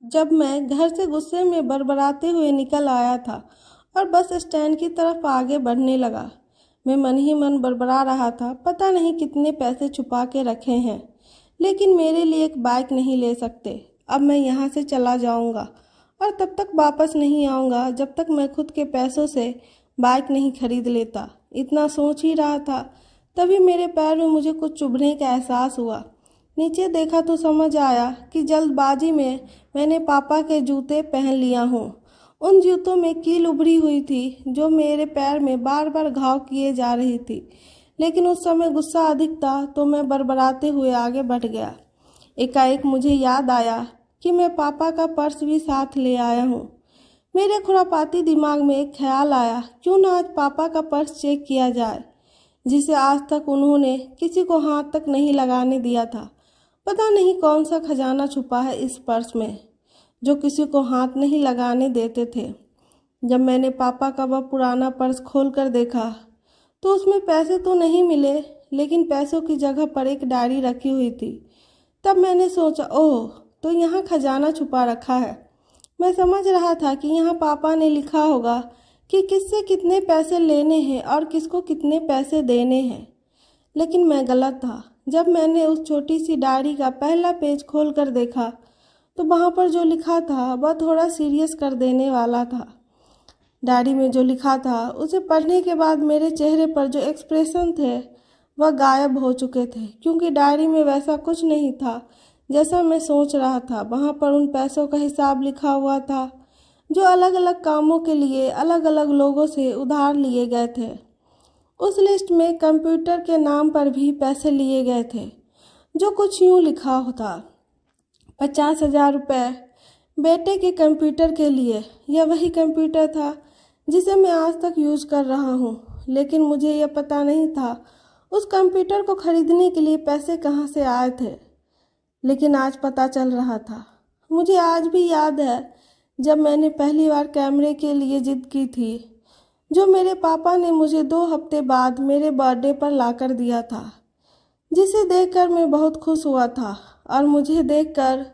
जब मैं घर से गुस्से में बड़बड़ाते हुए निकल आया था और बस स्टैंड की तरफ आगे बढ़ने लगा। मैं मन ही मन बड़बड़ा रहा था, पता नहीं कितने पैसे छुपा के रखे हैं, लेकिन मेरे लिए एक बाइक नहीं ले सकते। अब मैं यहाँ से चला जाऊँगा और तब तक वापस नहीं आऊँगा जब तक मैं खुद के पैसों से बाइक नहीं खरीद लेता। इतना सोच ही रहा था, तभी मेरे पैर में मुझे कुछ चुभने का एहसास हुआ। नीचे देखा तो समझ आया कि जल्दबाजी में मैंने पापा के जूते पहन लिया हूँ। उन जूतों में कील उभरी हुई थी जो मेरे पैर में बार बार घाव किए जा रही थी, लेकिन उस समय गुस्सा अधिक था तो मैं बड़बड़ाते हुए आगे बढ़ गया। एकाएक मुझे याद आया कि मैं पापा का पर्स भी साथ ले आया हूँ। मेरे खुरापाती दिमाग में एक ख्याल आया, क्यों ना आज पापा का पर्स चेक किया जाए, जिसे आज तक उन्होंने किसी को हाथ तक नहीं लगाने दिया था। पता नहीं कौन सा खजाना छुपा है इस पर्स में जो किसी को हाथ नहीं लगाने देते थे। जब मैंने पापा का वह पुराना पर्स खोल कर देखा तो उसमें पैसे तो नहीं मिले, लेकिन पैसों की जगह पर एक डायरी रखी हुई थी। तब मैंने सोचा, ओह, तो यहाँ खजाना छुपा रखा है। मैं समझ रहा था कि यहाँ पापा ने लिखा होगा कि किससे कितने पैसे लेने हैं और किसको कितने पैसे देने हैं, लेकिन मैं गलत था। जब मैंने उस छोटी सी डायरी का पहला पेज खोल कर देखा तो वहाँ पर जो लिखा था वह थोड़ा सीरियस कर देने वाला था। डायरी में जो लिखा था उसे पढ़ने के बाद मेरे चेहरे पर जो एक्सप्रेशन थे वह गायब हो चुके थे, क्योंकि डायरी में वैसा कुछ नहीं था जैसा मैं सोच रहा था। वहाँ पर उन पैसों का हिसाब लिखा हुआ था जो अलग अलग कामों के लिए अलग अलग लोगों से उधार लिए गए थे। उस लिस्ट में कंप्यूटर के नाम पर भी पैसे लिए गए थे, जो कुछ यूँ लिखा होता, 50,000 रुपये बेटे के कंप्यूटर के लिए। यह वही कंप्यूटर था जिसे मैं आज तक यूज कर रहा हूँ, लेकिन मुझे यह पता नहीं था उस कंप्यूटर को खरीदने के लिए पैसे कहाँ से आए थे। लेकिन आज पता चल रहा था। मुझे आज भी याद है जब मैंने पहली बार कैमरे के लिए जिद की थी, जो मेरे पापा ने मुझे 2 हफ्ते बाद मेरे बर्थडे पर लाकर दिया था, जिसे देखकर मैं बहुत खुश हुआ था। और मुझे देखकर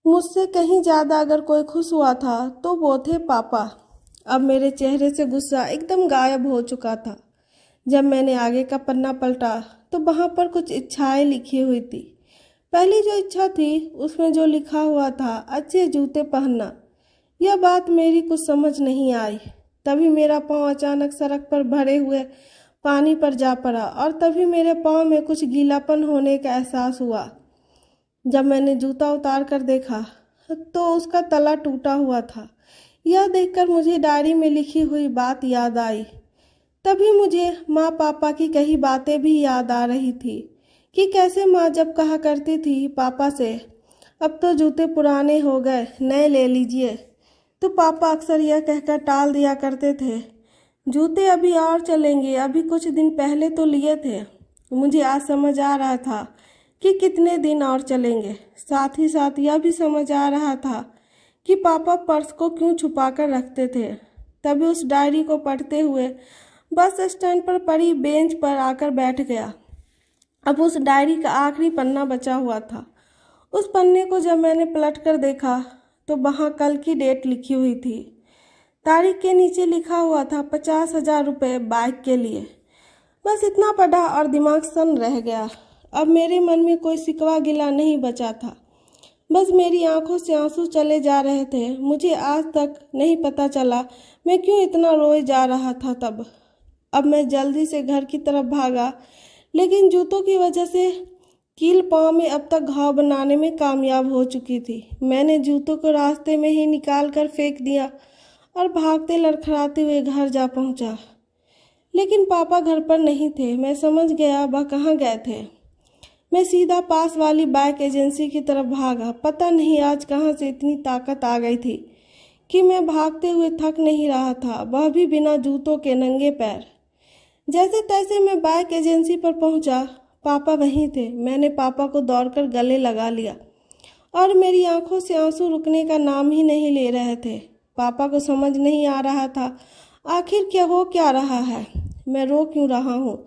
मुझसे कहीं ज़्यादा अगर कोई खुश हुआ था तो वो थे पापा। अब मेरे चेहरे से गुस्सा एकदम गायब हो चुका था। जब मैंने आगे का पन्ना पलटा तो वहाँ पर कुछ इच्छाएं लिखी हुई थी। पहली जो इच्छा थी उसमें जो लिखा हुआ था, अच्छे जूते पहनना। यह बात मेरी कुछ समझ नहीं आई। तभी मेरा पाँव अचानक सड़क पर भरे हुए पानी पर जा पड़ा और तभी मेरे पाँव में कुछ गीलापन होने का एहसास हुआ। जब मैंने जूता उतार कर देखा तो उसका तला टूटा हुआ था। यह देखकर मुझे डायरी में लिखी हुई बात याद आई। तभी मुझे माँ पापा की कही बातें भी याद आ रही थी कि कैसे माँ जब कहा करती थी पापा से, अब तो जूते पुराने हो गए, नए ले लीजिए, तो पापा अक्सर यह कहकर टाल दिया करते थे, जूते अभी और चलेंगे, अभी कुछ दिन पहले तो लिए थे। मुझे आज समझ आ रहा था कि कितने दिन और चलेंगे। साथ ही साथ यह भी समझ आ रहा था कि पापा पर्स को क्यों छुपा कर रखते थे। तभी उस डायरी को पढ़ते हुए बस स्टैंड पर पड़ी बेंच पर आकर बैठ गया। अब उस डायरी का आखिरी पन्ना बचा हुआ था। उस पन्ने को जब मैंने पलट कर देखा तो वहाँ कल की डेट लिखी हुई थी। तारीख के नीचे लिखा हुआ था 50,000 रुपये बाइक के लिए। बस इतना पढ़ा और दिमाग सन रह गया। अब मेरे मन में कोई शिकवा गिला नहीं बचा था, बस मेरी आंखों से आंसू चले जा रहे थे। मुझे आज तक नहीं पता चला मैं क्यों इतना रोए जा रहा था तब। अब मैं जल्दी से घर की तरफ भागा, लेकिन जूतों की वजह से कील पाँव में अब तक घाव बनाने में कामयाब हो चुकी थी। मैंने जूतों को रास्ते में ही निकाल कर फेंक दिया और भागते लड़खड़ाते हुए घर जा पहुंचा। लेकिन पापा घर पर नहीं थे। मैं समझ गया वह कहाँ गए थे। मैं सीधा पास वाली बाइक एजेंसी की तरफ भागा। पता नहीं आज कहाँ से इतनी ताकत आ गई थी कि मैं भागते हुए थक नहीं रहा था, वह भी बिना जूतों के, नंगे पैर। जैसे तैसे मैं बाइक एजेंसी पर पहुंचा। पापा वहीं थे। मैंने पापा को दौड़कर गले लगा लिया और मेरी आंखों से आंसू रुकने का नाम ही नहीं ले रहे थे। पापा को समझ नहीं आ रहा था आखिर क्या हो क्या रहा है, मैं रो क्यों रहा हूँ।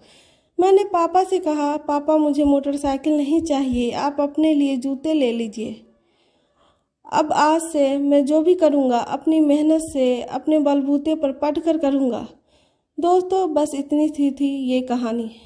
मैंने पापा से कहा, पापा मुझे मोटरसाइकिल नहीं चाहिए, आप अपने लिए जूते ले लीजिए। अब आज से मैं जो भी करूँगा अपनी मेहनत से, अपने बलबूते पर पढ़ कर करूँगा। दोस्तों, बस इतनी सी थी ये कहानी।